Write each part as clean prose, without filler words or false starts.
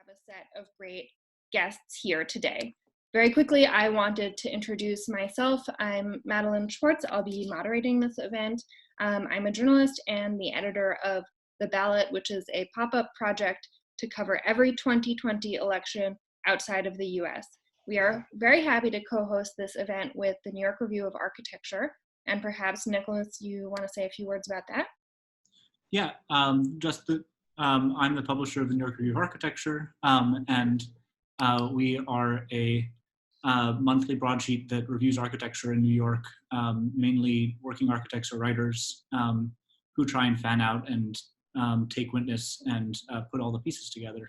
have a set of great guests here today. Very quickly, I wanted to introduce myself. I'm Madeleine Schwartz. I'll be moderating this event. I'm a journalist and the editor of The Ballot, which is a pop-up project to cover every 2020 election outside of the US. We are very happy to co-host this event with the New York Review of Architecture. And perhaps, Nicholas, you want to say a few words about that? Yeah, I'm the publisher of the New York Review of Architecture, and we are a monthly broadsheet that reviews architecture in New York, mainly working architects or writers who try and fan out and take witness and put all the pieces together.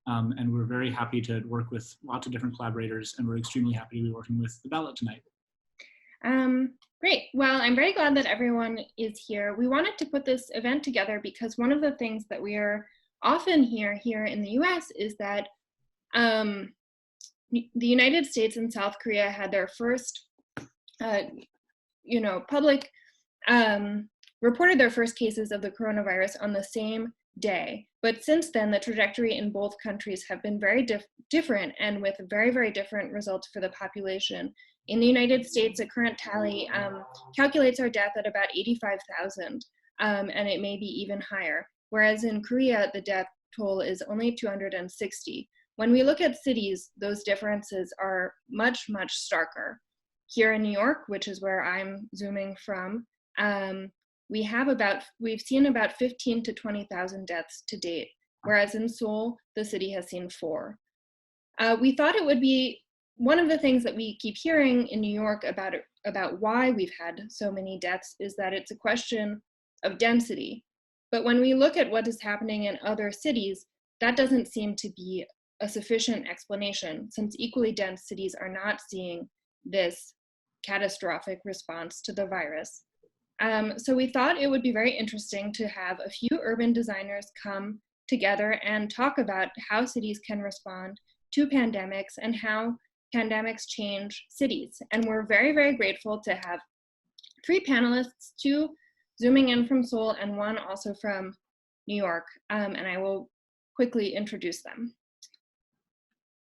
And we're very happy to work with lots of different collaborators, and we're extremely happy to be working with The Ballot tonight. Great. Well, I'm very glad that everyone is here. We wanted to put this event together because one of the things that we are often hear here in the US is that the United States and South Korea had their first, public, reported their first cases of the coronavirus on the same day. But since then, the trajectory in both countries have been very different and with very, very different results for the population. In the United States, a current tally calculates our death at about 85,000, and it may be even higher. Whereas in Korea, the death toll is only 260. When we look at cities, those differences are much, much starker. Here in New York, which is where I'm zooming from, we've seen about 15 to 20,000 deaths to date, whereas in Seoul, the city has seen 4. We thought it would be one of the things that we keep hearing in New York about why we've had so many deaths is that it's a question of density. But when we look at what is happening in other cities, that doesn't seem to be a sufficient explanation, since equally dense cities are not seeing this catastrophic response to the virus. So we thought it would be very interesting to have a few urban designers come together and talk about how cities can respond to pandemics and how pandemics change cities. And we're very, very grateful to have 3 panelists, 2 zooming in from Seoul and 1 also from New York. And I will quickly introduce them.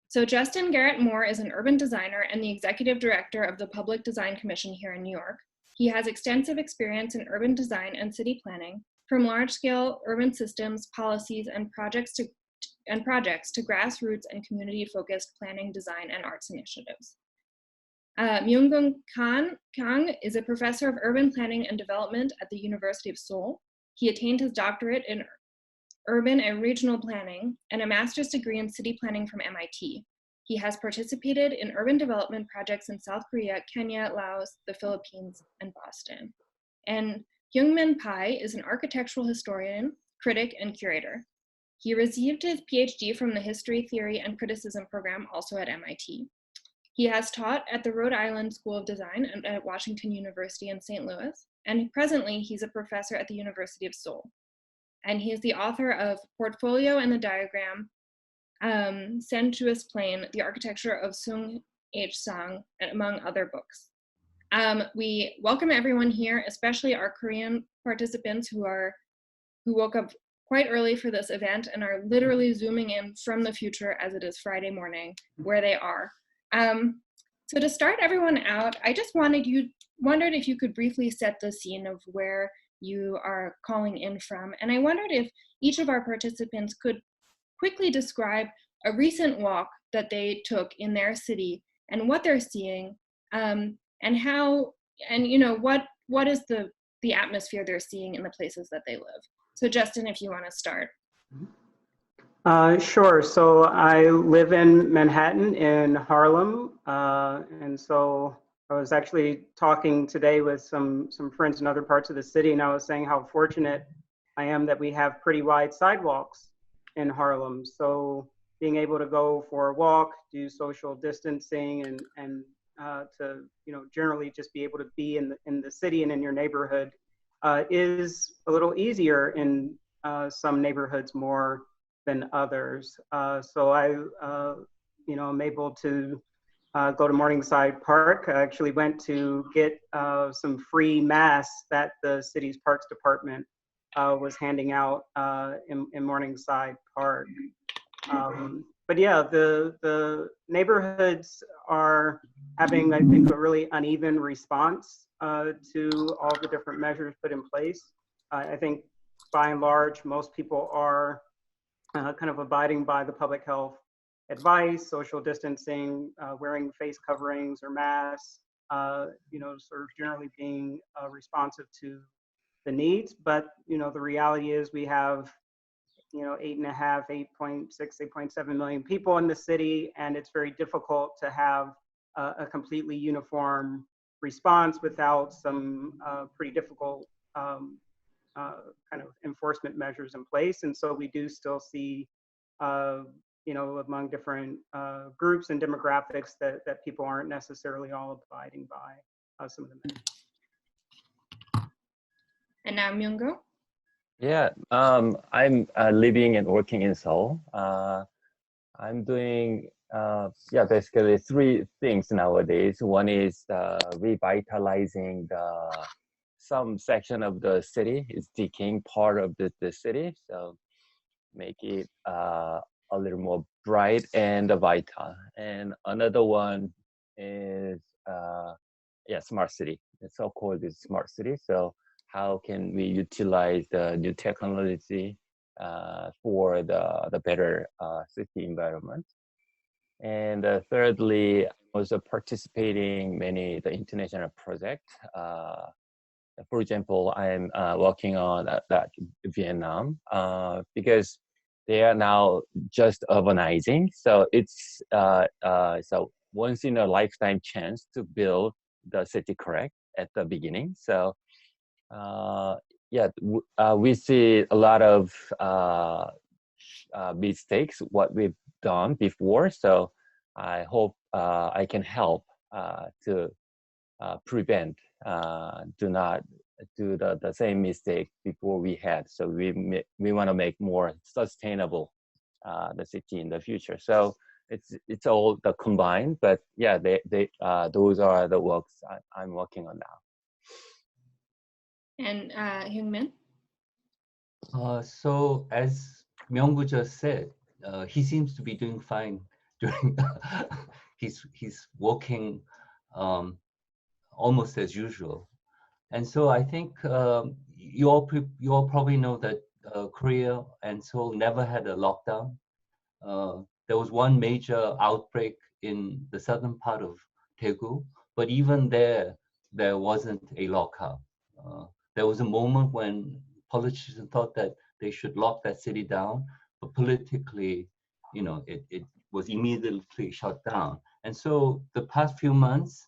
So Justin Garret Moore is an urban designer and the executive director of the Public Design Commission here in New York. He has extensive experience in urban design and city planning, from large-scale urban systems, policies, and projects to grassroots and community-focused planning, design, and arts initiatives. Myounggu Kang is a professor of urban planning and development at the University of Seoul. He attained his doctorate in urban and regional planning and a master's degree in city planning from MIT. He has participated in urban development projects in South Korea, Kenya, Laos, the Philippines, and Boston. And Hyungmin Pai is an architectural historian, critic, and curator. He received his PhD from the History, Theory, and Criticism program, also at MIT. He has taught at the Rhode Island School of Design and at Washington University in St. Louis, and presently he's a professor at the University of Seoul. And he is the author of Portfolio and the Diagram, Sensuous Plain, The Architecture of Sung H. Sang, and among other books. We welcome everyone here, especially our Korean participants who woke up quite early for this event and are literally zooming in from the future as it is Friday morning where they are. So to start everyone out, I just wondered if you could briefly set the scene of where you are calling in from. And I wondered if each of our participants could quickly describe a recent walk that they took in their city and what they're seeing, and how, and what is the atmosphere they're seeing in the places that they live. So Justin, if you want to start. Sure. So I live in Manhattan in Harlem. And so I was actually talking today with some friends in other parts of the city, and I was saying how fortunate I am that we have pretty wide sidewalks in Harlem. So being able to go for a walk, do social distancing, and to generally just be able to be in the city and in your neighborhood is a little easier in some neighborhoods more than others. So I'm able to go to Morningside Park. I actually went to get some free masks that the city's Parks Department was handing out in Morningside Park. But yeah, the neighborhoods are having, I think, a really uneven response to all the different measures put in place. I think by and large, most people are kind of abiding by the public health advice, social distancing, wearing face coverings or masks, sort of generally being responsive to the needs. But, the reality is we have 8.5, 8.6, 8.7 million people in the city, and it's very difficult to have a completely uniform response without some pretty difficult kind of enforcement measures in place. And so we do still see, among different groups and demographics that people aren't necessarily all abiding by some of the measures. And now Myounggu? Yeah, I'm living and working in Seoul. I'm doing basically three things nowadays. One is revitalizing some section of the city. It's decaying part of the city, so make it a little more bright and vital. And another one is smart city. It's so-called smart city. So how can we utilize the new technology for the better city environment? And thirdly, also participating many the international projects. For example, I'm working on that Vietnam because they are now just urbanizing. So it's so once in a lifetime chance to build the city correct at the beginning. So we see a lot of mistakes what we've done before. So I hope I can help to prevent, do not do the same mistake before we had. So we want to make more sustainable the city in the future. So it's all the combined, but yeah, those are the works I'm working on now. And Hyungmin? So as Myounggu just said, he seems to be doing fine during he's working almost as usual. And so I think you all probably know that Korea and Seoul never had a lockdown. There was one major outbreak in the southern part of Daegu, but even there wasn't a lockout. There was a moment when politicians thought that they should lock that city down, but politically, it was immediately shut down. And so the past few months,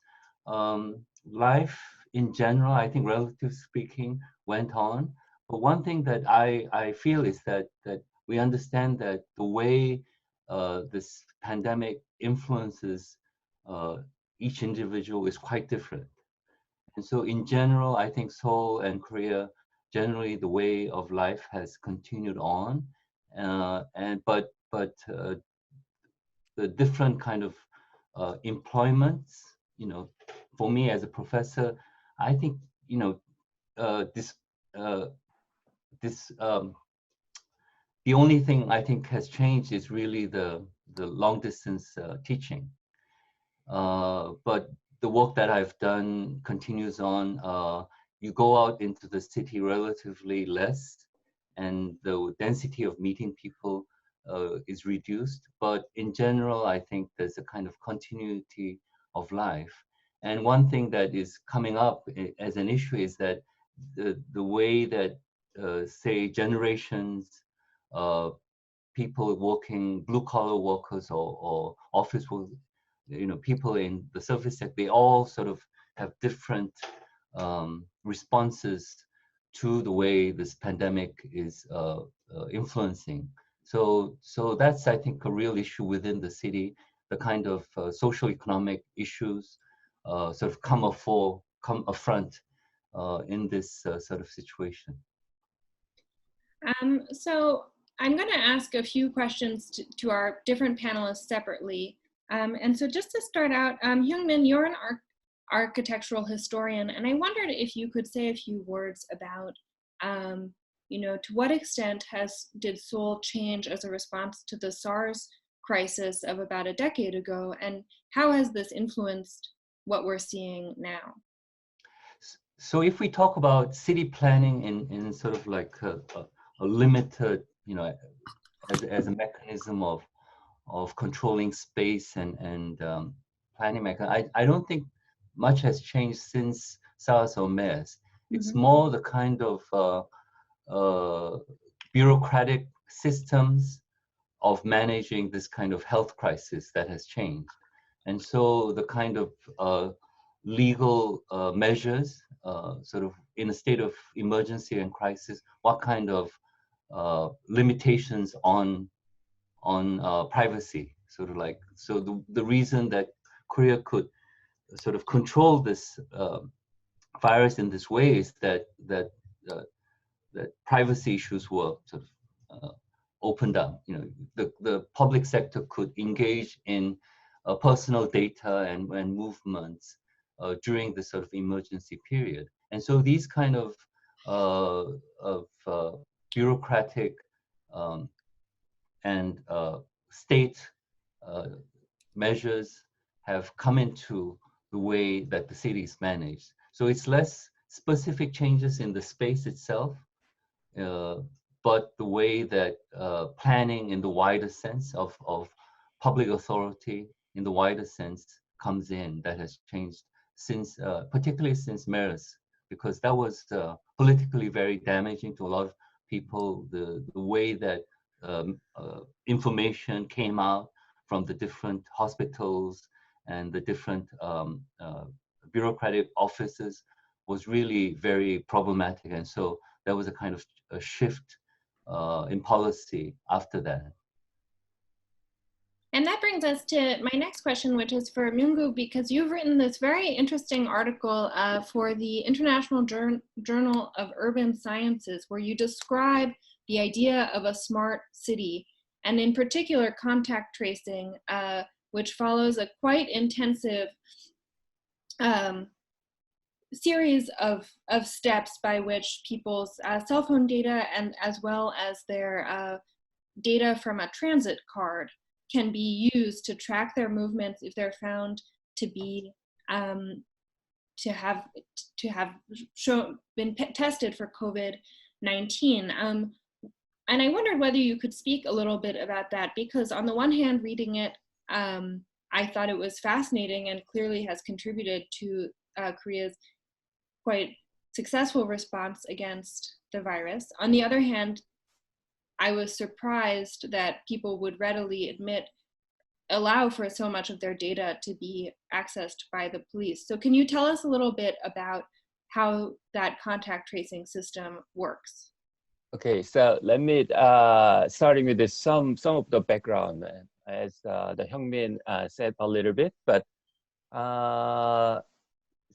life in general, I think relatively speaking, went on. But one thing that I feel is that we understand that the way this pandemic influences each individual is quite different. And so in general, I think Seoul and Korea, generally the way of life has continued on. But the different kind of employments, for me as a professor, I think, the only thing I think has changed is really the long distance teaching. But the work that I've done continues on. You go out into the city relatively less, and the density of meeting people is reduced. But in general, I think there's a kind of continuity of life. And one thing that is coming up as an issue is that the way that, say, generations, people working, blue-collar workers or office workers, people in the service sector, they all sort of have different responses to the way this pandemic is influencing. So that's, I think, a real issue within the city. The kind of social economic issues sort of come affront in this sort of situation. So I'm going to ask a few questions to our different panelists separately. And so just to start out, Hyungmin, you're an architectural historian, and I wondered if you could say a few words about You know, to what extent did Seoul change as a response to the SARS crisis of about a decade ago, and how has this influenced what we're seeing now? So if we talk about city planning in sort of like a limited, you know, as a mechanism of controlling space and planning mechanism, I don't think much has changed since SARS or MERS. It's more the kind of bureaucratic systems of managing this kind of health crisis that has changed. And so the kind of legal measures, sort of in a state of emergency and crisis, what kind of limitations on privacy, sort of like, so the reason that Korea could sort of control this virus in this way is that privacy issues were sort of opened up. You know, the public sector could engage in personal data and movements during this sort of emergency period. And so these kind of bureaucratic and state measures have come into the way that the city is managed. So it's less specific changes in the space itself, but the way that planning in the wider sense of public authority in the wider sense comes in, that has changed since, particularly since MERS, because that was politically very damaging to a lot of people. The way that information came out from the different hospitals and the different bureaucratic offices was really very problematic. And so there was a kind of a shift in policy after that. And that brings us to my next question, which is for Myounggu, because you've written this very interesting article for the International Journal of Urban Sciences, where you describe the idea of a smart city, and in particular contact tracing, which follows a quite intensive series of steps by which people's cell phone data, and as well as their data from a transit card, can be used to track their movements if they're found to be to have been tested for COVID-19. And I wondered whether you could speak a little bit about that, because on the one hand, reading it, I thought it was fascinating and clearly has contributed to Korea's quite successful response against the virus. On the other hand, I was surprised that people would readily allow for so much of their data to be accessed by the police. So can you tell us a little bit about how that contact tracing system works? Okay, so let me starting with this, some of the background, as the Hyungmin said a little bit, but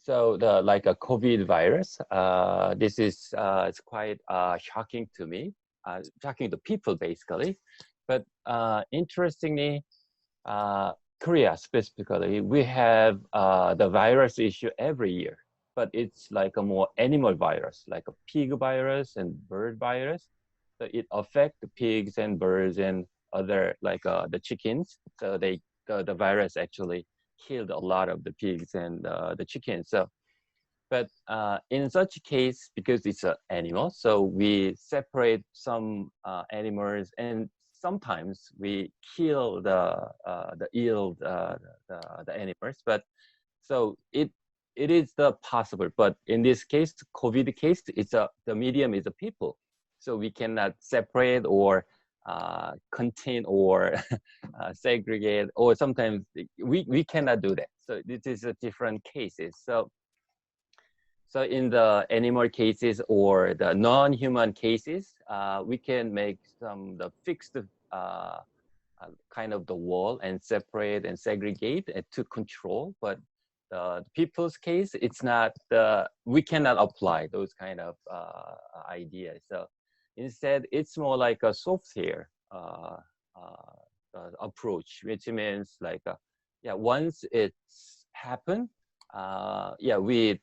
so like a COVID virus, this is it's quite shocking to me, shocking to people basically. But interestingly, Korea specifically, we have the virus issue every year, but it's like a more animal virus, like a pig virus and bird virus. So it affects the pigs and birds and other, like the chickens. So the virus actually killed a lot of the pigs and the chickens. So, but in such a case, because it's an animal, so we separate some animals, and sometimes we kill the animals. But so it is the possible. But in this case, COVID case, the medium is the people, so we cannot separate or contain or segregate, or sometimes we cannot do that. So this is a different cases. So in the animal cases or the non-human cases, we can make the fixed kind of the wall and separate and segregate to control. But the people's case, it's not we cannot apply those kind of ideas. So instead, it's more like a software approach, which means like once it's happened, we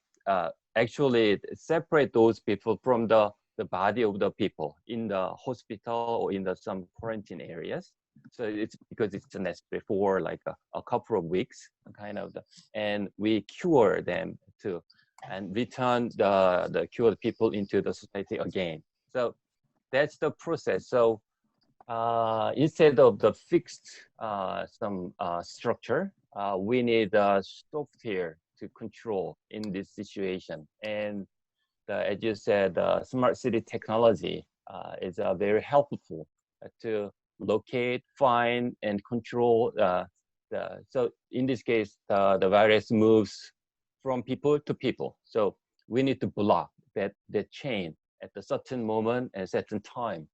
actually separate those people from the the body of the people in the hospital or in the some quarantine areas. So it's because it's necessary for like a couple of weeks, kind of, and we cure them too, and return the cured people into the society again. So that's the process. So instead of the fixed some structure, we need software to control in this situation. And as you said, smart city technology is very helpful to locate, find, and control. So in this case, the virus moves from people to people. So we need to block that chain at a certain moment and certain time.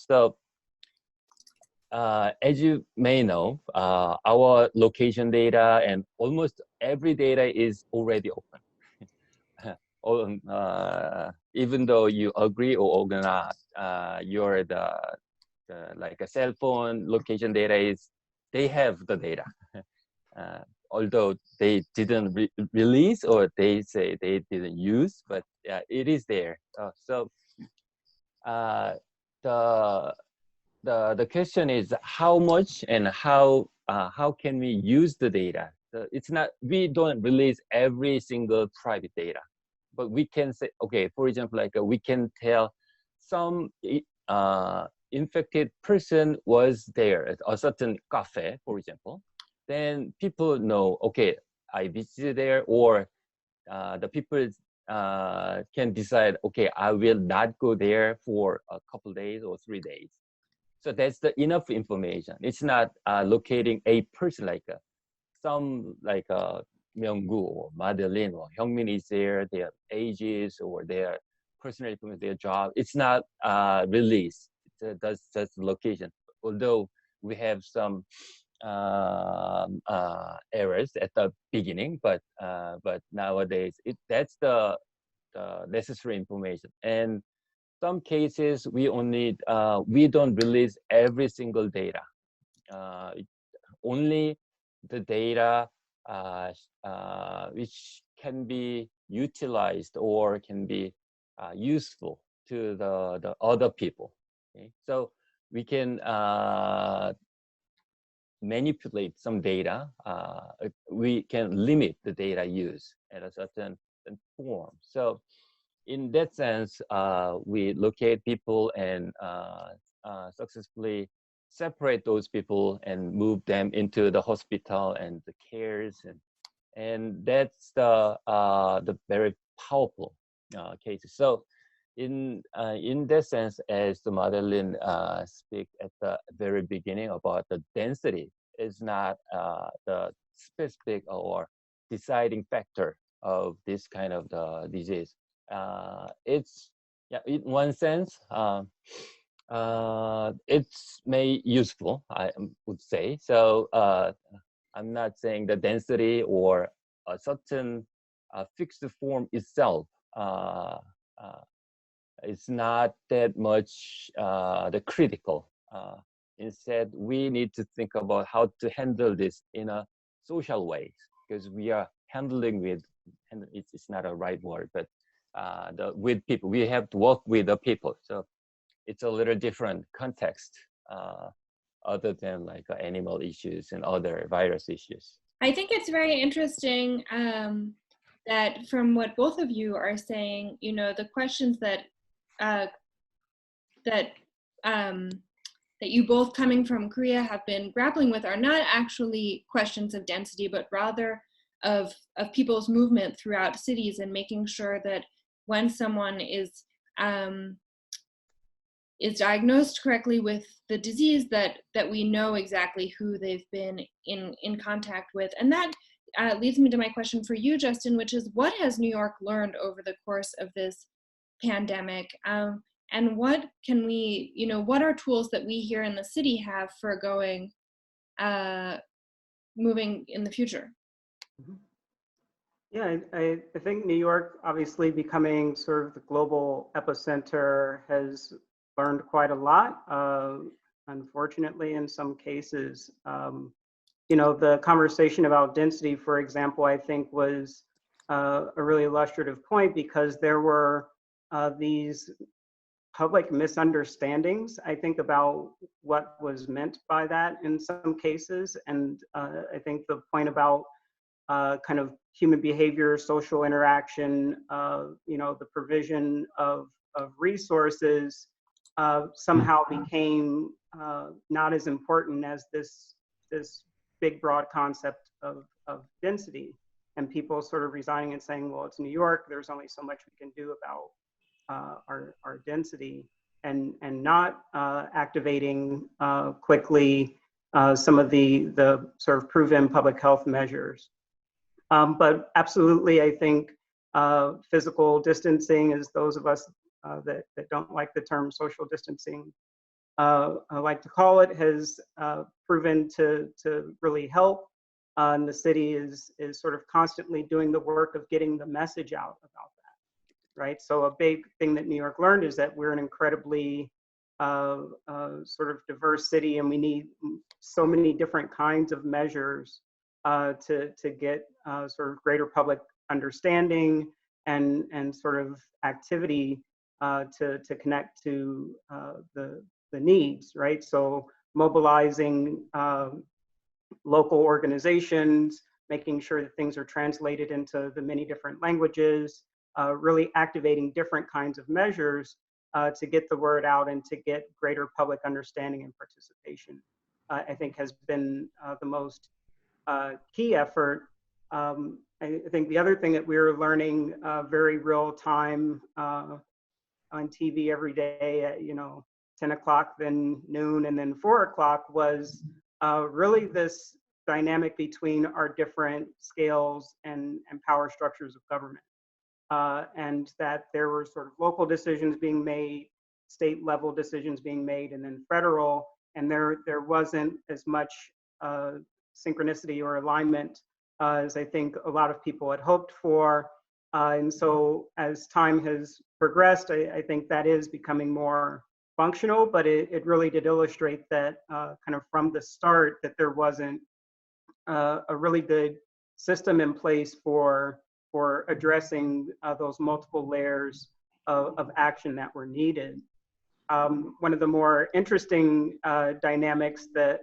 So as you may know, our location data and almost every data is already open. Even though you agree or not, your like a cell phone location data is, they have the data. Although they didn't release, or they say they didn't use, but it is there. So the question is how much and how can we use the data? So it's not, we don't release every single private data, but we can say, okay, for example, like we can tell some infected person was there at a certain cafe, for example. Then people know, okay, I visited there, or the people can decide, okay, I will not go there for a couple days or 3 days. So that's the enough information. It's not locating a person like some like Myounggu or Madeleine or Hyungmin is there, their ages or their personal information, their job. It's not released. That's just location. Although we have some errors at the beginning, but nowadays that's the necessary information. And some cases we only we don't release every single data. Only the data which can be utilized or can be useful to the other people. Okay? So we can manipulate some data. We can limit the data use at a certain form. So in that sense, we locate people and successfully separate those people and move them into the hospital and the cares, and that's the very powerful cases. So in that sense, as the Madeleine speak at the very beginning about the density is not the specific or deciding factor of this kind of the disease. It's, yeah, in one sense, it's may useful, I would say. So I'm not saying the density or a certain fixed form itself it's not that much the critical. Instead, we need to think about how to handle this in a social way, because we are handling with, and it's not a right word, but with people. We have to work with the people. So it's a little different context other than like animal issues and other virus issues. I think it's very interesting that from what both of you are saying, you know, the questions that that you both coming from Korea have been grappling with are not actually questions of density, but rather of people's movement throughout cities, and making sure that when someone is diagnosed correctly with the disease, that we know exactly who they've been in contact with. And that leads me to my question for you, Justin, which is, what has New York learned over the course of this pandemic? And what can we, you know, what are tools that we here in the city have for going, moving in the future? Yeah, I think New York, obviously becoming sort of the global epicenter, has learned quite a lot. Unfortunately, in some cases, you know, the conversation about density, for example, I think was a really illustrative point, because there were these public misunderstandings, I think, about what was meant by that in some cases. And I think the point about kind of human behavior, social interaction, the provision of resources somehow became not as important as this big broad concept of density, and people sort of resigning and saying, well, it's New York, there's only so much we can do about our density, and not activating quickly some of the sort of proven public health measures. But absolutely, I think physical distancing, as those of us that don't like the term social distancing I like to call it, has proven to really help. And the city is sort of constantly doing the work of getting the message out about that, right? So a big thing that New York learned is that we're an incredibly sort of diverse city, and we need so many different kinds of measures to get sort of greater public understanding and sort of activity to connect to the needs, right? So mobilizing local organizations, making sure that things are translated into the many different languages, really activating different kinds of measures to get the word out and to get greater public understanding and participation, I think has been the most key effort. I think the other thing that we were learning very real time on TV every day at 10 o'clock, then noon, and then 4 o'clock was really this dynamic between our different scales and power structures of government. And that there were sort of local decisions being made, state level decisions being made, and then federal, and there wasn't as much synchronicity or alignment as I think a lot of people had hoped for. And so as time has progressed, I think that is becoming more functional, but it really did illustrate that kind of from the start that there wasn't a really good system in place for addressing those multiple layers of action that were needed. One of the more interesting dynamics that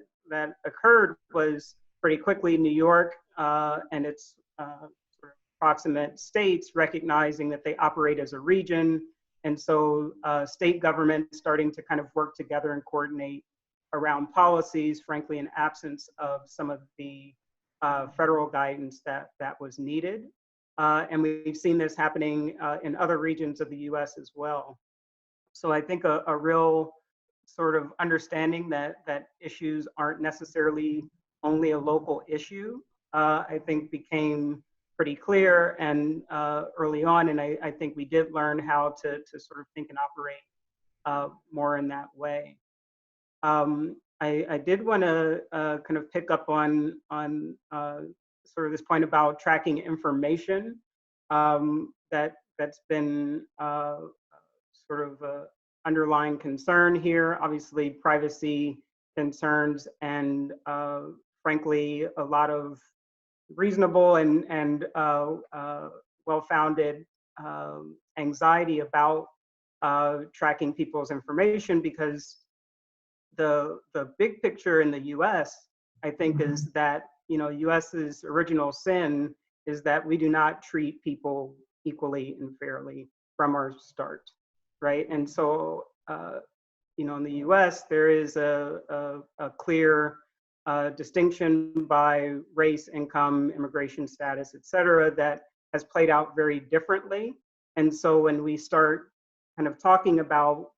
occurred was pretty quickly New York and its sort of proximate states recognizing that they operate as a region. And so state governments starting to kind of work together and coordinate around policies, frankly, in absence of some of the federal guidance that was needed. And we've seen this happening in other regions of the US as well. So I think a real sort of understanding that issues aren't necessarily only a local issue, I think became pretty clear and early on, and I think we did learn how to sort of think and operate more in that way. I did want to kind of pick up on sort of this point about tracking information that's been sort of underlying concern here. Obviously, privacy concerns and frankly, a lot of reasonable and well-founded anxiety about tracking people's information, because the big picture in the US, I think, is that US's original sin is that we do not treat people equally and fairly from our start, right? And so in the US, there is a clear distinction by race, income, immigration status, et cetera, that has played out very differently. And so when we start kind of talking about,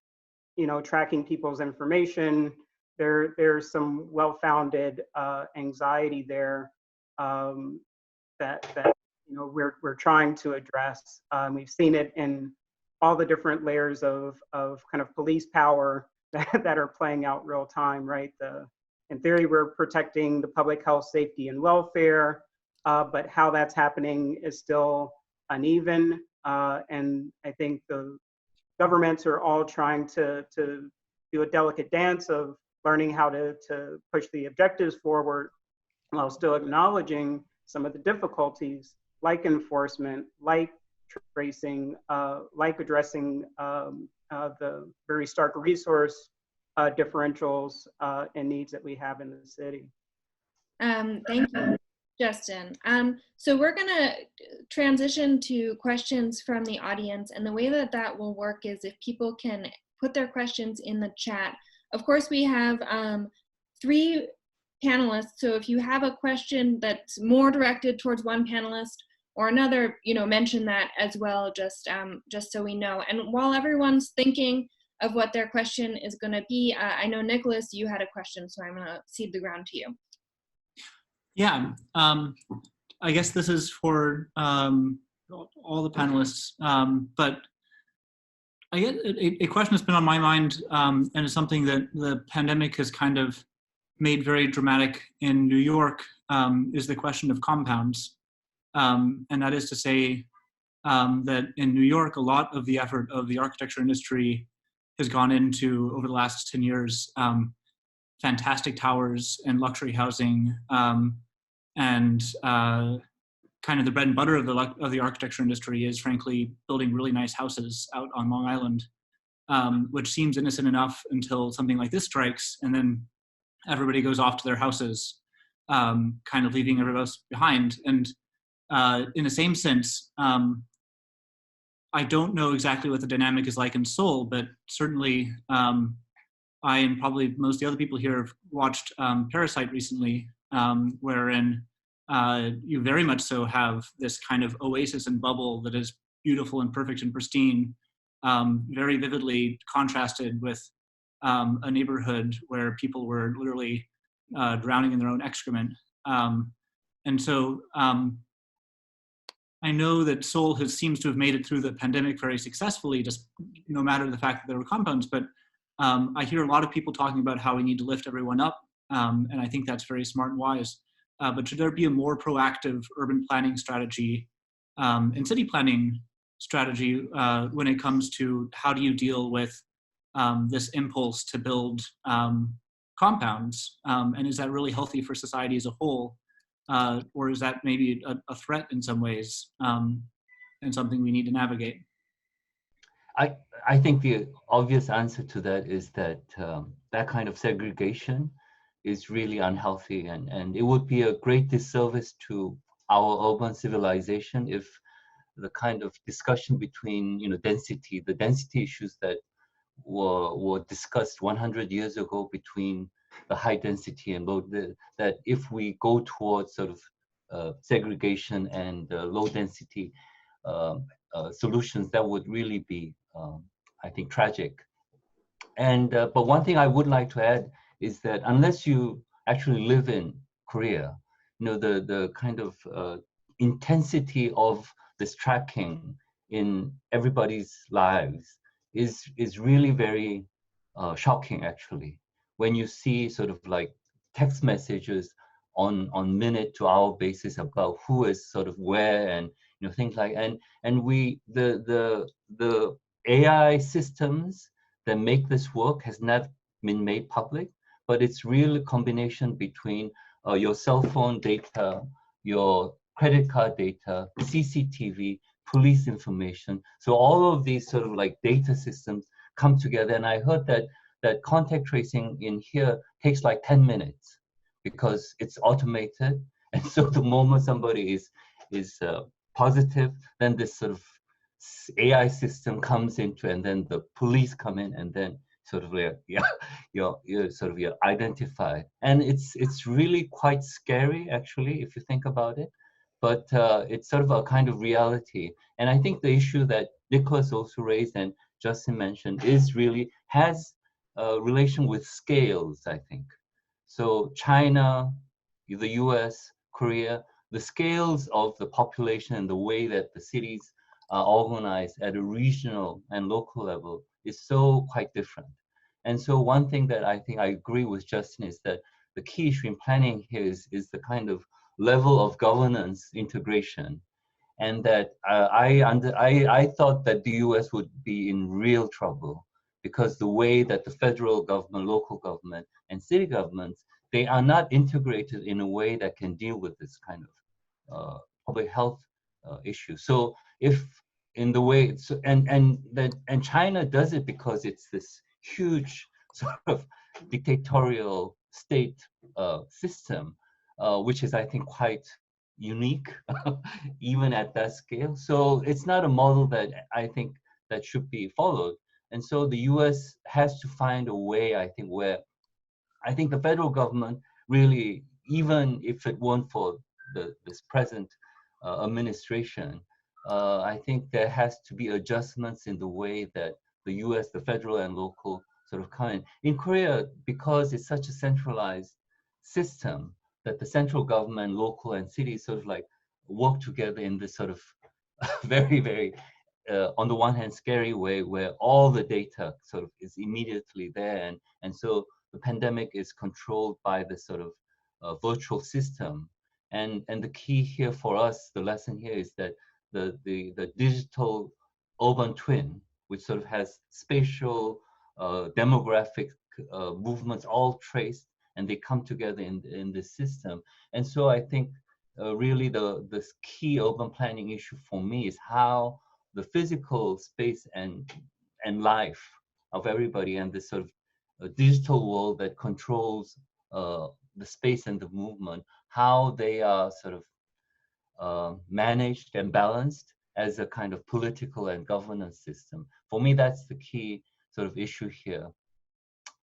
tracking people's information, there's some well-founded anxiety there that we're trying to address. We've seen it in all the different layers of kind of police power that are playing out real time, right? In theory, we're protecting the public health, safety, and welfare, but how that's happening is still uneven. And I think the governments are all trying to do a delicate dance of learning how to push the objectives forward while still acknowledging some of the difficulties, like enforcement, like tracing, like addressing the very stark resource differentials and needs that we have in the city. Thank you, Justin. So we're gonna transition to questions from the audience, and the way that that will work is if people can put their questions in the chat. Of course, we have 3 panelists, so if you have a question that's more directed towards one panelist or another, mention that as well, just so we know. And while everyone's thinking of what their question is gonna be, I know, Nicholas, you had a question, so I'm gonna cede the ground to you. Yeah, I guess this is for all the panelists, but I get a question that's been on my mind, and it's something that the pandemic has kind of made very dramatic in New York, is the question of compounds. And that is to say that in New York, a lot of the effort of the architecture industry has gone into, over the last 10 years, fantastic towers and luxury housing, and kind of the bread and butter of the architecture industry is, frankly, building really nice houses out on Long Island, which seems innocent enough until something like this strikes, and then everybody goes off to their houses, kind of leaving everybody else behind. And in the same sense, I don't know exactly what the dynamic is like in Seoul, but certainly I and probably most of the other people here have watched Parasite recently, wherein you very much so have this kind of oasis and bubble that is beautiful and perfect and pristine, very vividly contrasted with a neighborhood where people were literally drowning in their own excrement. And so I know that Seoul seems to have made it through the pandemic very successfully, just no matter the fact that there were compounds. But I hear a lot of people talking about how we need to lift everyone up, and I think that's very smart and wise. But should there be a more proactive urban planning strategy and city planning strategy when it comes to how do you deal with this impulse to build compounds? And is that really healthy for society as a whole? Or is that maybe a threat in some ways and something we need to navigate? I think the obvious answer to that is that that kind of segregation is really unhealthy, and it would be a great disservice to our urban civilization if the kind of discussion between the density issues that were discussed 100 years ago between the high density and low, that if we go towards sort of segregation and low density solutions, that would really be I think tragic. And but one thing I would like to add is that unless you actually live in Korea, the kind of intensity of this tracking in everybody's lives is really very shocking, actually. When you see sort of like text messages on minute to hour basis about who is sort of where, and things like, and we the AI systems that make this work has not been made public, but it's really a combination between your cell phone data, your credit card data, CCTV, police information. So all of these sort of like data systems come together. And I heard that contact tracing in here takes like 10 minutes because it's automated. And so the moment somebody is positive, then this sort of AI system comes into, and then the police come in, and then sort of you're identified. And it's really quite scary, actually, if you think about it. But it's sort of a kind of reality. And I think the issue that Nicholas also raised and Justin mentioned has a relation with scales, I think. So China, the US, Korea, the scales of the population and the way that the cities are organized at a regional and local level is so quite different. And so one thing that I think I agree with Justin is that the key issue in planning here is the kind of level of governance integration. And that I thought that the US would be in real trouble because the way that the federal government, local government, and city governments, they are not integrated in a way that can deal with this kind of public health issue. So if in the way, and China does it because it's this huge sort of dictatorial state system, which is, I think, quite unique, even at that scale. So it's not a model that I think that should be followed. And so the U.S. has to find a way, I think, where I think the federal government really, even if it weren't for this present administration, I think there has to be adjustments in the way that the U.S., the federal and local sort of come in. In Korea, because it's such a centralized system, that the central government, local and cities sort of like work together in this sort of very, very, on the one hand, scary way where all the data sort of is immediately there. And so the pandemic is controlled by this sort of virtual system. And the key here for us, the lesson here is that the digital urban twin, which sort of has spatial, demographic movements all traced, and they come together in this system. And so I think really this key urban planning issue for me is how the physical space and life of everybody and this sort of digital world that controls the space and the movement, how they are sort of managed and balanced as a kind of political and governance system. For me, that's the key sort of issue here.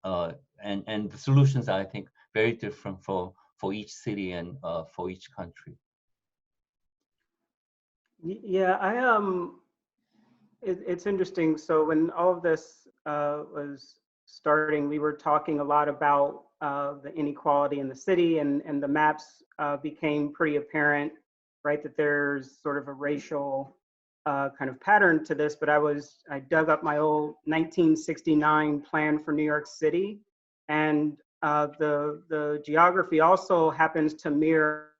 And the solutions are, I think, very different for each city and for each country. Yeah, it's interesting. So when all of this was starting, we were talking a lot about the inequality in the city, and the maps became pretty apparent, right? That there's sort of a racial kind of pattern to this. But I dug up my old 1969 plan for New York City, and the geography also happens to mirror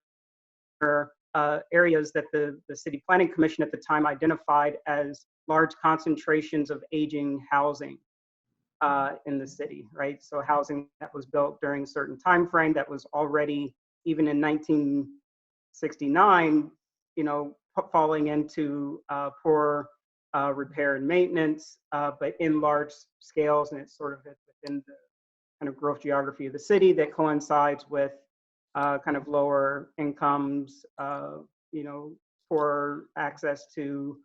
areas that the City Planning Commission at the time identified as large concentrations of aging housing in the city, right? So housing that was built during a certain time frame that was already, even in 1969, falling into poor repair and maintenance, but in large scales, and it's sort of within the kind of growth geography of the city that coincides with kind of lower incomes, poor access to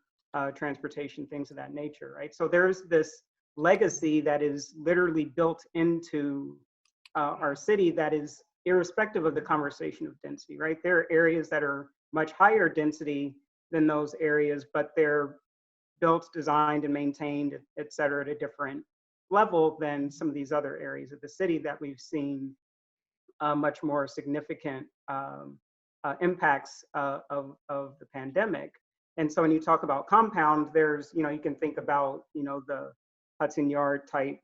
transportation, things of that nature, right? So there's this legacy that is literally built into our city that is irrespective of the conversation of density, right? There are areas that are much higher density than those areas, but they're built, designed, and maintained, et cetera, at a different level than some of these other areas of the city that we've seen much more significant impacts of the pandemic. And so when you talk about compound, there's, you can think about, the Hudson Yard type,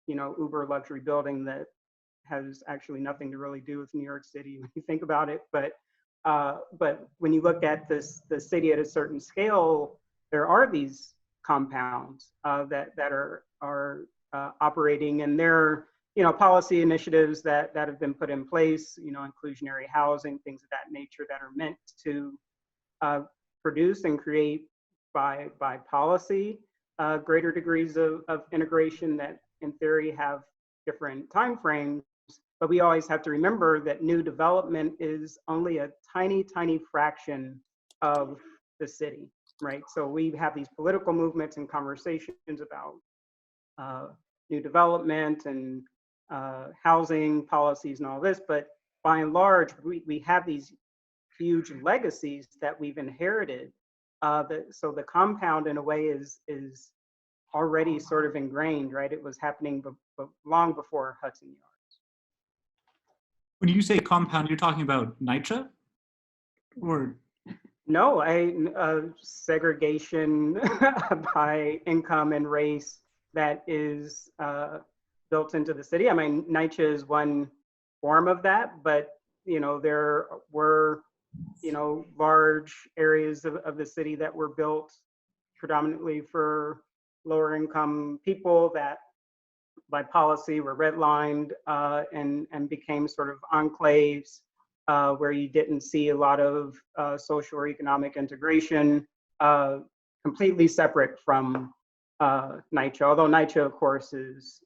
uber luxury building that has actually nothing to really do with New York City when you think about it. But when you look at the city at a certain scale, there are these compounds that are operating, and there are policy initiatives that have been put in place, inclusionary housing, things of that nature that are meant to produce and create by policy greater degrees of integration that in theory have different timeframes. But we always have to remember that new development is only a tiny, tiny fraction of the city, right? So we have these political movements and conversations about new development and housing policies and all this, but by and large, we have these huge legacies that we've inherited. So the compound in a way is already sort of ingrained, right? It was happening long before Hudson Yards. When you say compound, you're talking about NYCHA? Or? No, segregation by income and race that is built into the city. I mean, NYCHA is one form of that, but there were large areas of the city that were built predominantly for lower income people that by policy were redlined and became sort of enclaves where you didn't see a lot of social or economic integration. completely separate from NYCHA, although NYCHA, of course, is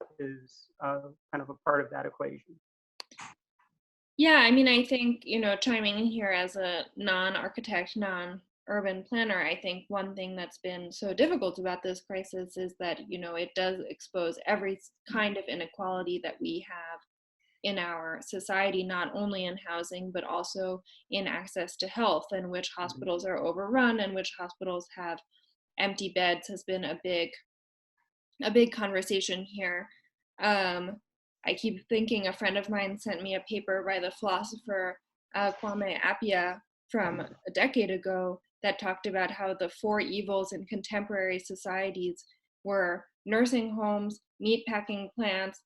kind of a part of that equation. Yeah, I mean, I think, chiming in here as a non-architect, non-urban planner, I think one thing that's been so difficult about this crisis is that, it does expose every kind of inequality that we have in our society, not only in housing, but also in access to health, and which hospitals are overrun and which hospitals have empty beds has been a big conversation here. I keep thinking a friend of mine sent me a paper by the philosopher Kwame Appiah from a decade ago that talked about how the four evils in contemporary societies were nursing homes, meatpacking plants,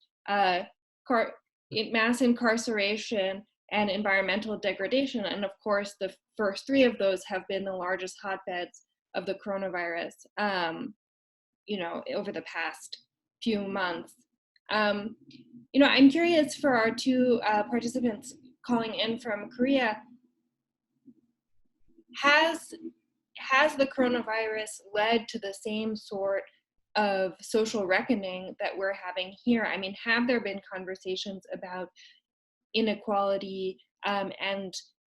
mass incarceration, and environmental degradation. And of course, the first three of those have been the largest hotbeds of the coronavirus, over the past few months. I'm curious for our two participants calling in from Korea, has the coronavirus led to the same sort of social reckoning that we're having here? I mean, have there been conversations about inequality and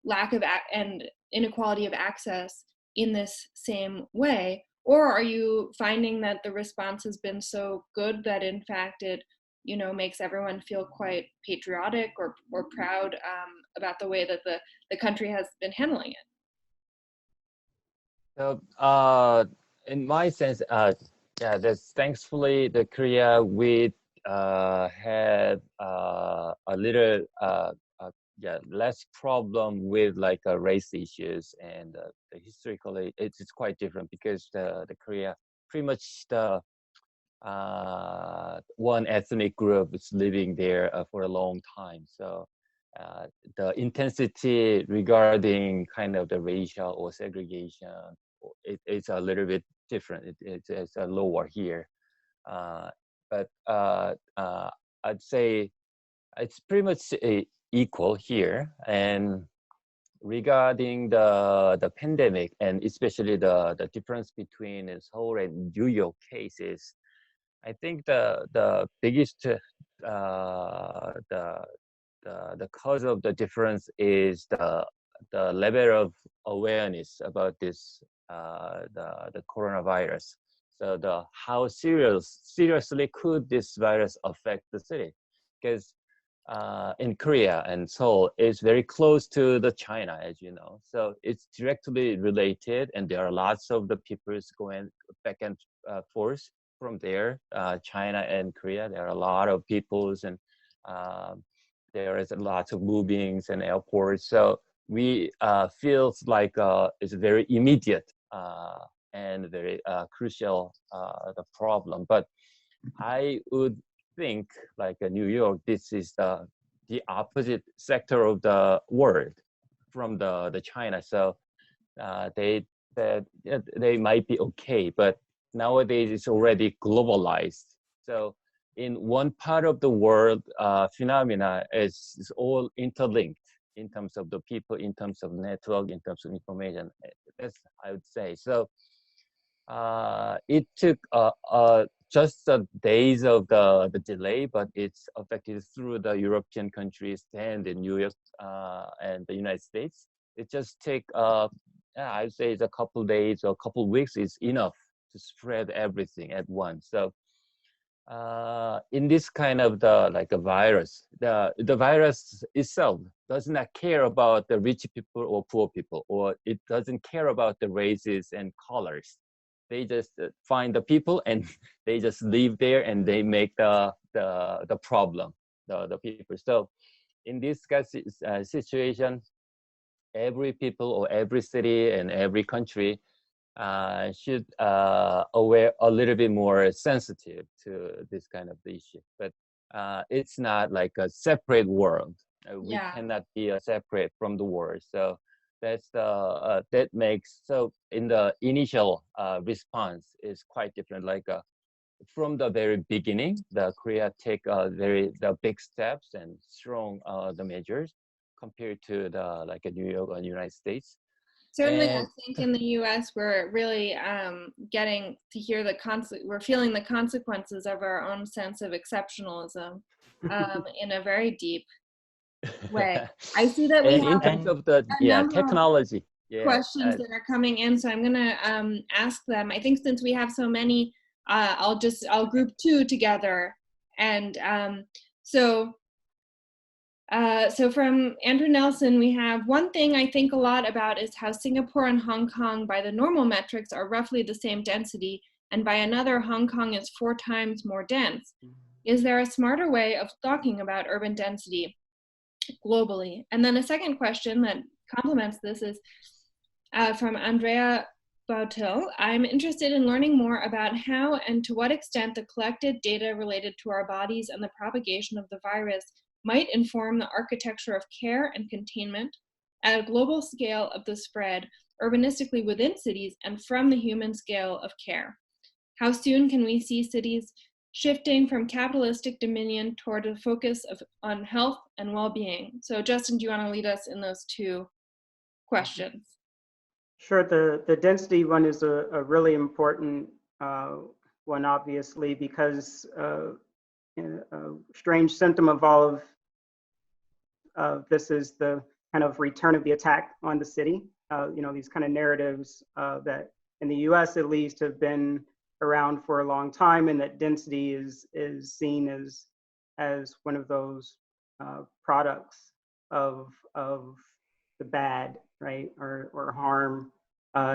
and inequality of access in this same way? Or are you finding that the response has been so good that in fact it makes everyone feel quite patriotic or proud about the way that the country has been handling it? So in my sense, yeah, there's thankfully the Korea we had a little less problem with like race issues, and historically it's quite different because the Korea pretty much the one ethnic group is living there for a long time. So the intensity regarding kind of the racial or segregation, it's a little bit different. It's lower here. But I'd say it's pretty much equal here. And regarding the pandemic, and especially the difference between Seoul and New York cases, I think the biggest the cause of the difference is the level of awareness about this the coronavirus. So how seriously could this virus affect the city? Because in Korea and Seoul, it's very close to the China, as you know. So it's directly related, and there are lots of the people going back and forth from there, China and Korea. There are a lot of peoples, and there is lots of movings and airports. So we feels like it's very immediate and very crucial the problem. But I would think like New York, this is the opposite sector of the world from the China. So they might be okay, but nowadays it's already globalized. So in one part of the world, phenomena is all interlinked in terms of the people, in terms of network, in terms of information. That's I would say. So it took just the days of the delay, but it's affected through the European countries and in New York and the United States. It just take I'd say it's a couple days or a couple weeks is enough to spread everything at once. So in this kind of a virus, the virus itself does not care about the rich people or poor people, or it doesn't care about the races and colors. They just find the people and they just live there, and they make the problem, the people. So in this situation, every people or every city and every country should aware a little bit more sensitive to this kind of issue. But it's not like a separate world. We cannot be separate from the world. So that's that makes, so in the initial response is quite different. Like from the very beginning, the Korea take the big steps and strong the measures compared to the New York or United States. Certainly, I And think in the U.S. we're really getting to hear we're feeling the consequences of our own sense of exceptionalism in a very deep way. I see that we and in have terms And of the a number of technology, questions that are coming in, so I'm gonna ask them. I think since we have so many, I'll group two together, and so from Andrew Nelson, we have one thing I think a lot about is how Singapore and Hong Kong by the normal metrics are roughly the same density, and by another, Hong Kong is 4 times more dense. Is there a smarter way of talking about urban density globally? And then a second question that complements this is from Andrea Bautil. I'm interested in learning more about how and to what extent the collected data related to our bodies and the propagation of the virus might inform the architecture of care and containment at a global scale of the spread urbanistically within cities and from the human scale of care. How soon can we see cities shifting from capitalistic dominion toward a focus on health and well-being? So Justin, do you want to lead us in those two questions? Sure. The density one is a really important one, obviously, because a strange symptom of all of this is the kind of return of the attack on the city. These kind of narratives that in the US at least have been around for a long time, and that density is seen as one of those products of the bad, right, or harm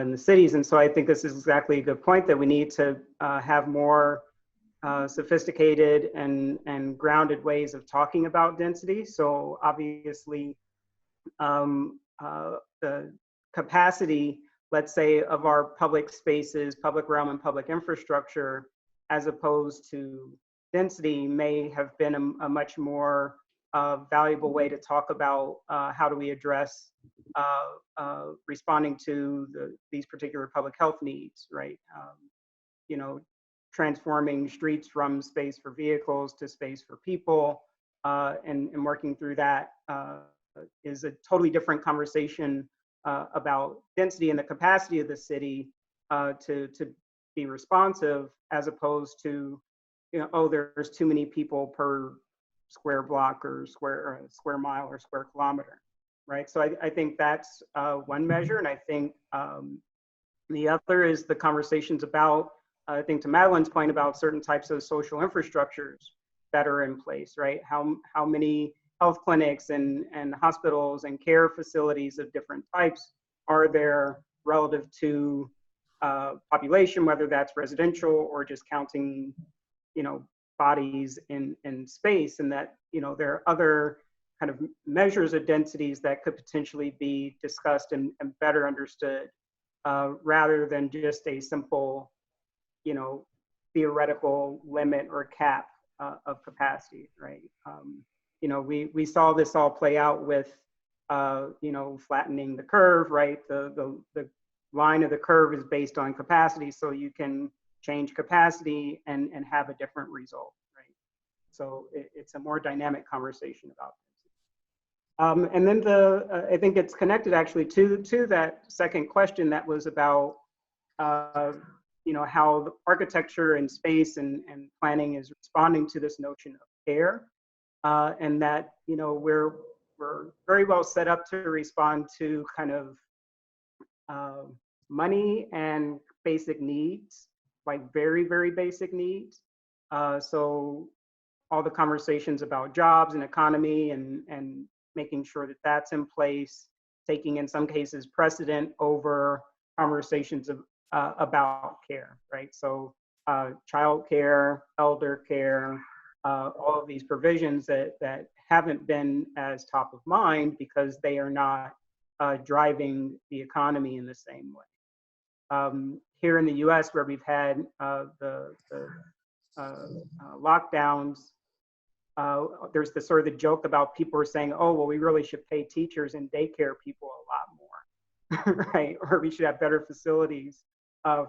in the cities. And so I think this is exactly a good point, that we need to have more sophisticated and grounded ways of talking about density. So obviously, the capacity, let's say, of our public spaces, public realm, and public infrastructure, as opposed to density, may have been a much more valuable way to talk about how do we address responding to these particular public health needs, right? Transforming streets from space for vehicles to space for people, and working through that is a totally different conversation about density and the capacity of the city to be responsive, as opposed to, oh, there's too many people per square block or square mile or square kilometer, right? So I think that's one measure, and I think the other is the conversations about, I think to Madeleine's point about certain types of social infrastructures that are in place, right? How many health clinics and hospitals and care facilities of different types are there relative to population, whether that's residential or just counting, bodies in space, and that, there are other kind of measures of densities that could potentially be discussed and better understood, rather than just a simple, theoretical limit or cap of capacity, right? We saw this all play out with, flattening the curve, right? The line of the curve is based on capacity, so you can change capacity and have a different result, right? So it's a more dynamic conversation about this. And then I think it's connected actually to that second question that was about, how the architecture and space and planning is responding to this notion of care, and that, we're very well set up to respond to kind of money and basic needs, like very, very basic needs. So all the conversations about jobs and economy and making sure that that's in place, taking in some cases precedent over conversations about care, right? So child care, elder care, all of these provisions that haven't been as top of mind because they are not driving the economy in the same way. Here in the US, where we've had the lockdowns, there's the sort of the joke about people are saying, oh, well, we really should pay teachers and daycare people a lot more, right? Or we should have better facilities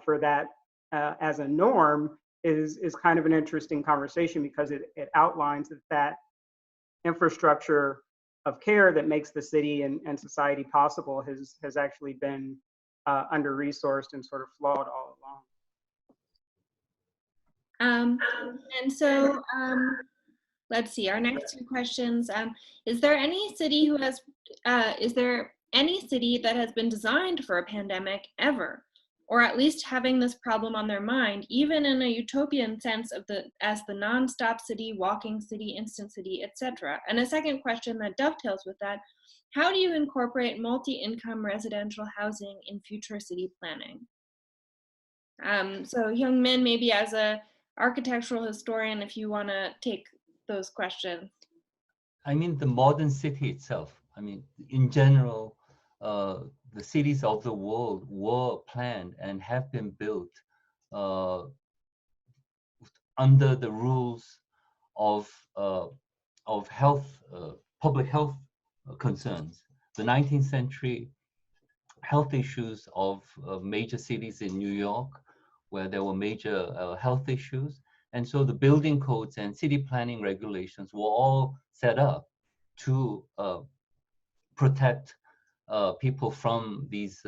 for that as a norm is kind of an interesting conversation, because it outlines that infrastructure of care that makes the city and society possible has actually been under-resourced and sort of flawed all along. And so let's see, our next two questions. Is there any city who has, is there any city that has been designed for a pandemic ever? Or at least having this problem on their mind, even in a utopian sense of as the non-stop city, walking city, instant city, etc. And a second question that dovetails with that, how do you incorporate multi-income residential housing in future city planning? So Hyungmin, maybe as a architectural historian, if you want to take those questions. I mean, the modern city itself, I mean, in general, the cities of the world were planned and have been built under the rules of health, public health concerns. The 19th century health issues of major cities in New York, where there were major health issues. And so the building codes and city planning regulations were all set up to protect people from these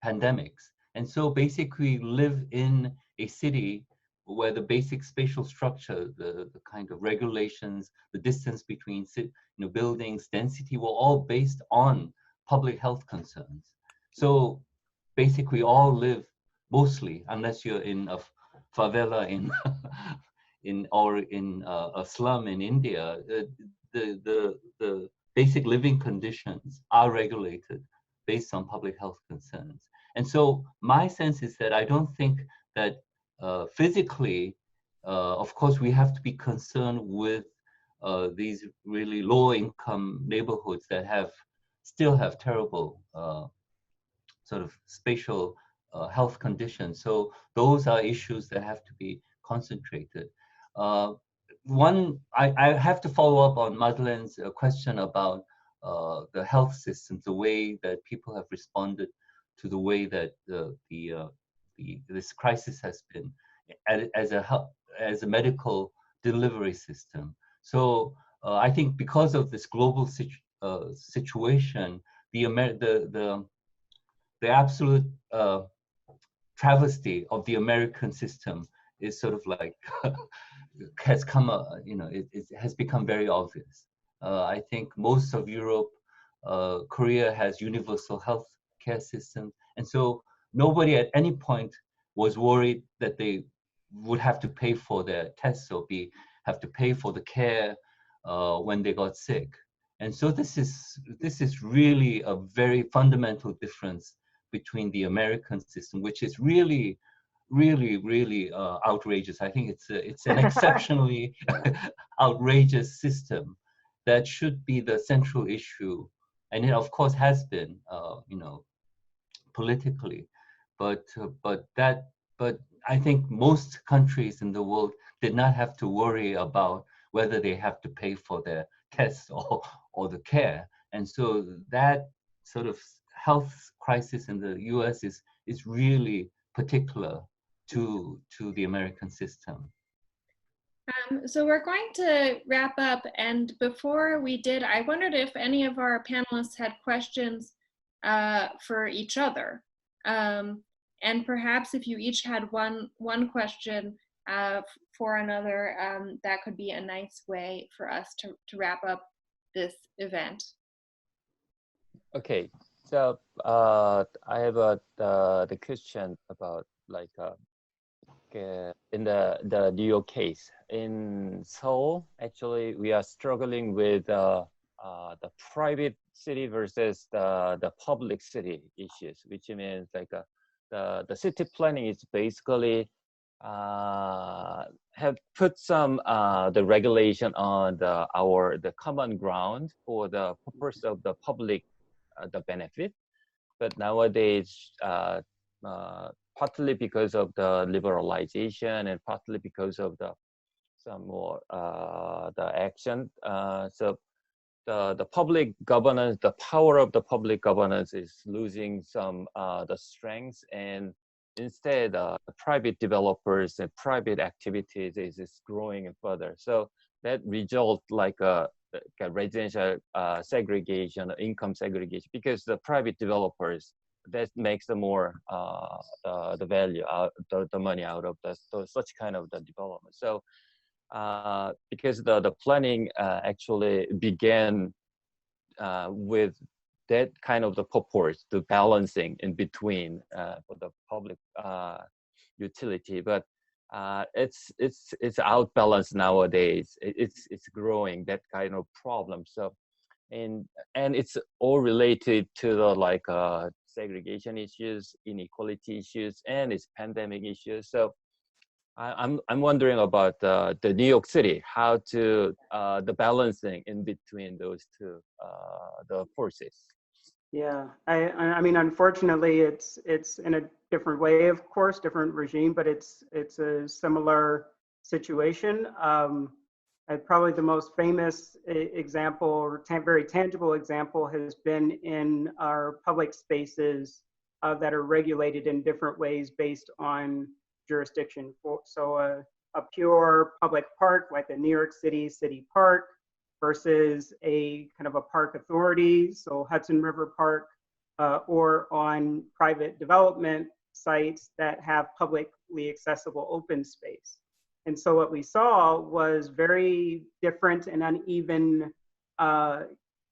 pandemics. And so basically live in a city where the basic spatial structure, the kind of regulations, the distance between buildings, density were all based on public health concerns. So basically all live mostly, unless you're in a favela in a slum in India, the basic living conditions are regulated based on public health concerns. And so my sense is that I don't think that physically, of course, we have to be concerned with these really low income neighborhoods that still have terrible sort of spatial health conditions. So those are issues that have to be concentrated. I have to follow up on Madeleine's question about the health systems, the way that people have responded to the way that this crisis has been as a medical delivery system. So I think because of this global situation, the absolute travesty of the American system is sort of like has come, it has become very obvious. I think most of Europe, Korea has universal health care systems, and so nobody at any point was worried that they would have to pay for their tests or have to pay for the care when they got sick. And so this is really a very fundamental difference between the American system, which is really outrageous. I think it's an exceptionally outrageous system that should be the central issue, and it of course has been, politically, but I think most countries in the world did not have to worry about whether they have to pay for their tests or the care, and so that sort of health crisis in the U.S. is really particular to the American system. So we're going to wrap up, and before we did, I wondered if any of our panelists had questions for each other, and perhaps if you each had one question for another, that could be a nice way for us to wrap up this event. Okay, so I have the question about like in the New York case. In Seoul, actually, we are struggling with the private city versus the public city issues, which means like the city planning is basically have put some the regulation on the common ground for the purpose of the public the benefit, but nowadays partly because of the liberalization and partly because of some more the action. So the public governance, the power of the public governance is losing some the strength, and instead private developers and private activities is growing further. So that result like residential segregation, income segregation, because the private developers, that makes the more the value out, the money out of such kind of the development. So because the planning actually began with that kind of the purpose, the balancing in between for the public utility, but it's outbalanced nowadays. It's growing, that kind of problem. So and it's all related to the like segregation issues, inequality issues, and it's pandemic issues. So I'm wondering about the New York City, how to the balancing in between those two the forces. Yeah, I mean, unfortunately, it's in a different way, of course, different regime, but it's a similar situation. Probably the most famous example, or very tangible example, has been in our public spaces that are regulated in different ways based on jurisdiction. So a pure public park like the New York City Park versus a kind of a park authority, so Hudson River Park, or on private development sites that have publicly accessible open space. And so what we saw was very different and uneven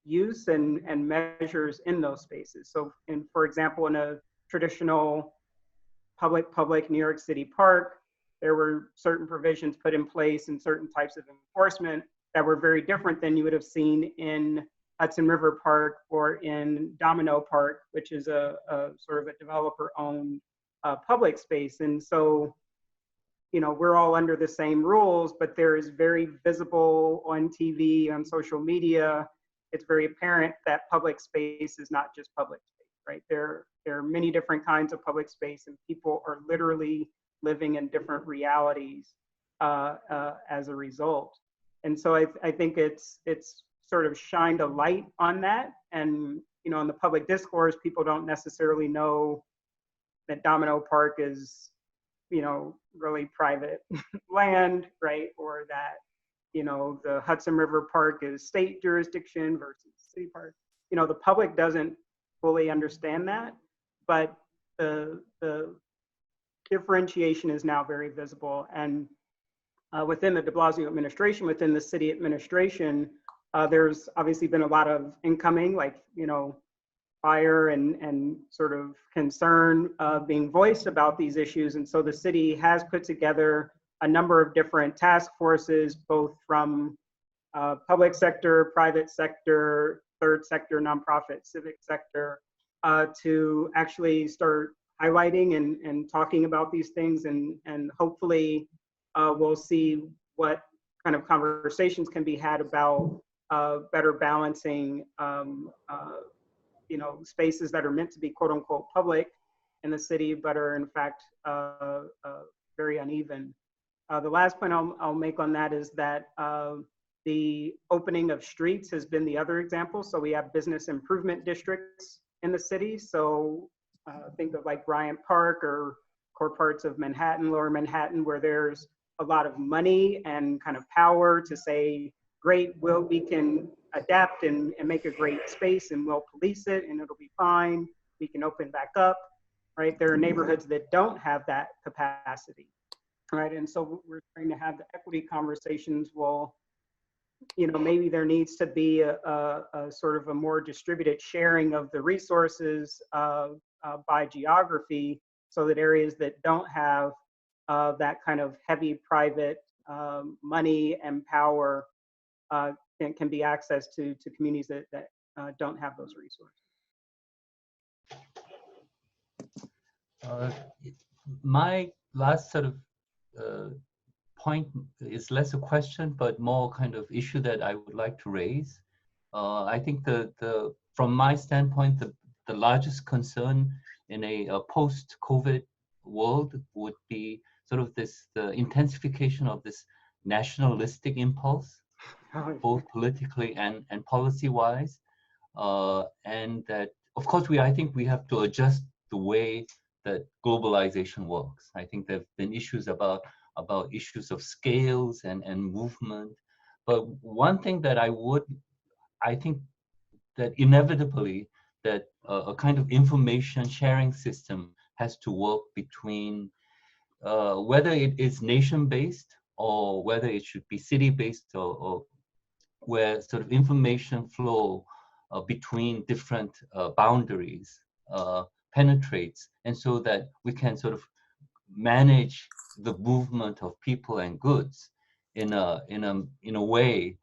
use and measures in those spaces. So, for example, in a traditional public New York City park, there were certain provisions put in place and certain types of enforcement that were very different than you would have seen in Hudson River Park or in Domino Park, which is a sort of a developer-owned public space. And so, you know, we're all under the same rules, but there is very visible on TV, on social media, it's very apparent that public space is not just public space, right? There are many different kinds of public space, and people are literally living in different realities as a result. And so I think it's sort of shined a light on that. And, you know, in the public discourse, people don't necessarily know that Domino Park is, you know, really private land, right? Or that, you know, the Hudson River Park is state jurisdiction versus city park. You know, the public doesn't fully understand that, but the differentiation is now very visible. And within the de Blasio administration, within the city administration, there's obviously been a lot of incoming, like, you know, fire and sort of concern being voiced about these issues. And so the city has put together a number of different task forces, both from public sector, private sector, third sector, nonprofit, civic sector, to actually start highlighting and talking about these things. And hopefully we'll see what kind of conversations can be had about better balancing you know, spaces that are meant to be quote unquote public in the city, but are in fact very uneven. The last point I'll make on that is that the opening of streets has been the other example. So we have business improvement districts in the city. So think of like Bryant Park or core parts of Manhattan, lower Manhattan, where there's a lot of money and kind of power to say, great, we can adapt and make a great space and we'll police it and it'll be fine. We can open back up, right? There are neighborhoods that don't have that capacity, right? And so we're trying to have the equity conversations. Well, you know, maybe there needs to be a sort of a more distributed sharing of the resources by geography, so that areas that don't have that kind of heavy private money and power can be accessed to communities that don't have those resources. My last sort of point is less a question, but more kind of issue that I would like to raise. I think from my standpoint, the largest concern in a post-COVID world would be sort of the intensification of this nationalistic impulse, both politically and policy-wise, and that, of course, I think we have to adjust the way that globalization works. I think there have been issues about issues of scales and movement, But one thing that I think that inevitably that a kind of information sharing system has to work between whether it is nation-based or whether it should be city-based, or where sort of information flow between different boundaries penetrates, and so that we can sort of manage the movement of people and goods in a way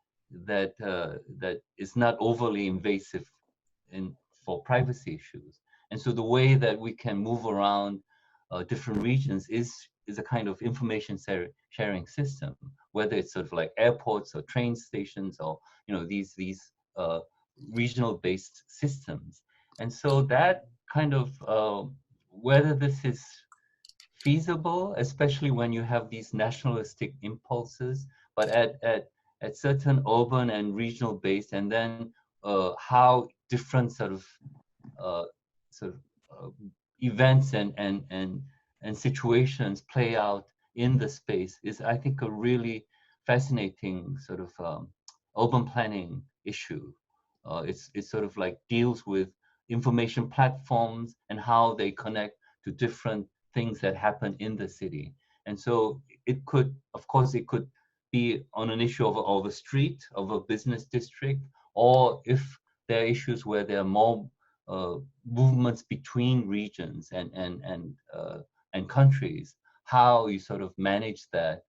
that that is not overly invasive for privacy issues. And so the way that we can move around different regions is a kind of information sharing system, whether it's sort of like airports or train stations, or these regional based systems. And so that kind of whether this is feasible, especially when you have these nationalistic impulses, but at certain urban and regional base, and then how different sort of events and situations play out in the space is, I think, a really fascinating sort of urban planning issue. It's sort of like deals with information platforms and how they connect to different things that happen in the city. And so it could, of course, it could be on an issue of a street, of a business district, or if there are issues where there are more movements between regions and countries, how you sort of manage that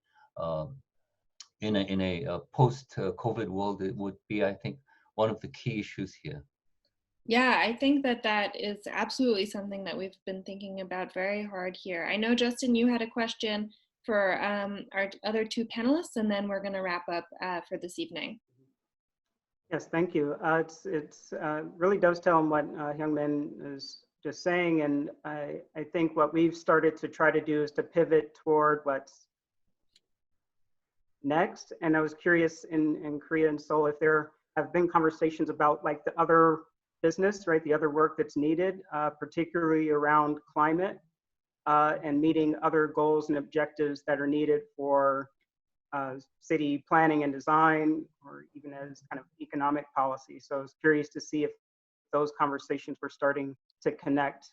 in a post-COVID world, it would be, I think, one of the key issues here. Yeah, I think that that is absolutely something that we've been thinking about very hard here. I know, Justin, you had a question for our other two panelists, and then we're going to wrap up for this evening. Yes, thank you. It's really dovetail on what Hyungmin is just saying, and I think what we've started to try to do is to pivot toward what's next. And I was curious in Korea and Seoul if there have been conversations about like the other business, right? The other work that's needed, particularly around climate and meeting other goals and objectives that are needed for city planning and design, or even as kind of economic policy. So I was curious to see if those conversations were starting to connect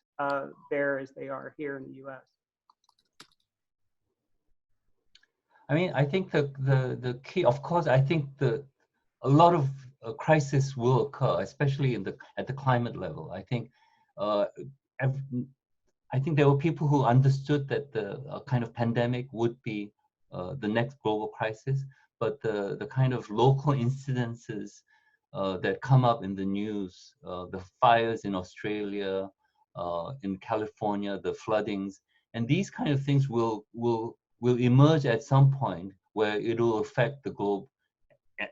there as they are here in the US. I mean, I think the key, of course, I think a lot of crisis will occur, especially at the climate level. I think there were people who understood that the kind of pandemic would be the next global crisis, but the kind of local incidences that come up in the news, the fires in Australia, in California, the floodings, and these kind of things will emerge at some point where it will affect the globe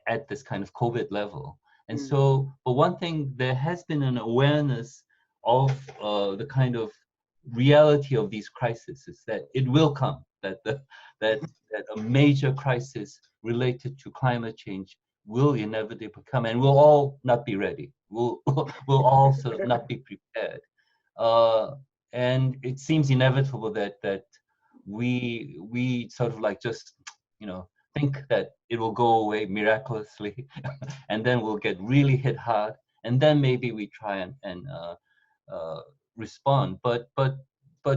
at this kind of COVID level. And so, but one thing, there has been an awareness of the kind of reality of these crises, is that it will come, that a major crisis related to climate change will inevitably come, and we'll all not be ready. We'll all sort of not be prepared. And it seems inevitable that we sort of like just, think that it will go away miraculously, and then we'll get really hit hard, and then maybe we try and respond. But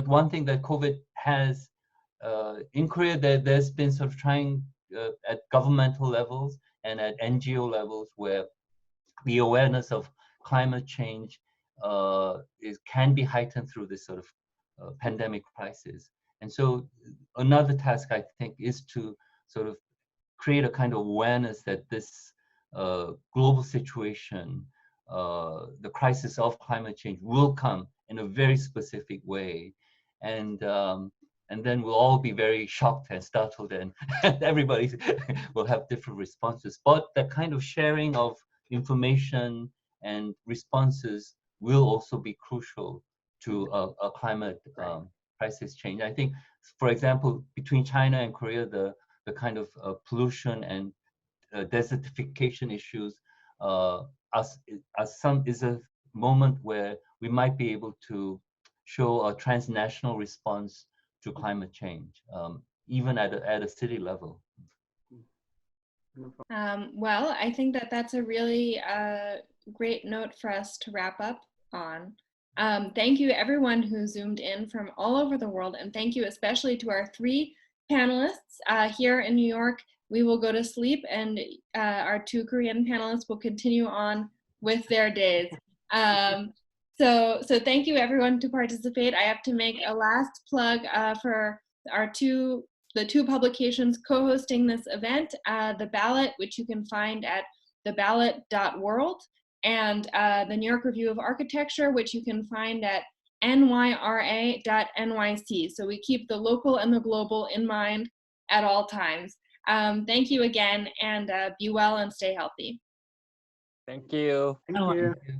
one thing that COVID has in Korea, there's been sort of trying at governmental levels and at NGO levels, where the awareness of climate change can be heightened through this sort of pandemic crisis. And so another task, I think, is to sort of create a kind of awareness that this global situation, the crisis of climate change, will come in a very specific way, and then we'll all be very shocked and startled, and everybody will have different responses. But that kind of sharing of information and responses will also be crucial to a climate crisis change. I think, for example, between China and Korea, the kind of pollution and desertification issues is a moment where we might be able to show a transnational response to climate change, even at a city level. Well, I think that that's a really great note for us to wrap up on. Thank you everyone who zoomed in from all over the world, and thank you especially to our 3 panelists here in New York. We will go to sleep, and our 2 Korean panelists will continue on with their days. So thank you everyone to participate. I have to make a last plug for the 2 publications co-hosting this event, The Ballot, which you can find at theballot.world, and the New York Review of Architecture, which you can find at nyra.nyc. So we keep the local and the global in mind at all times. Thank you again, and be well and stay healthy. Thank you. Thank you. Thank you.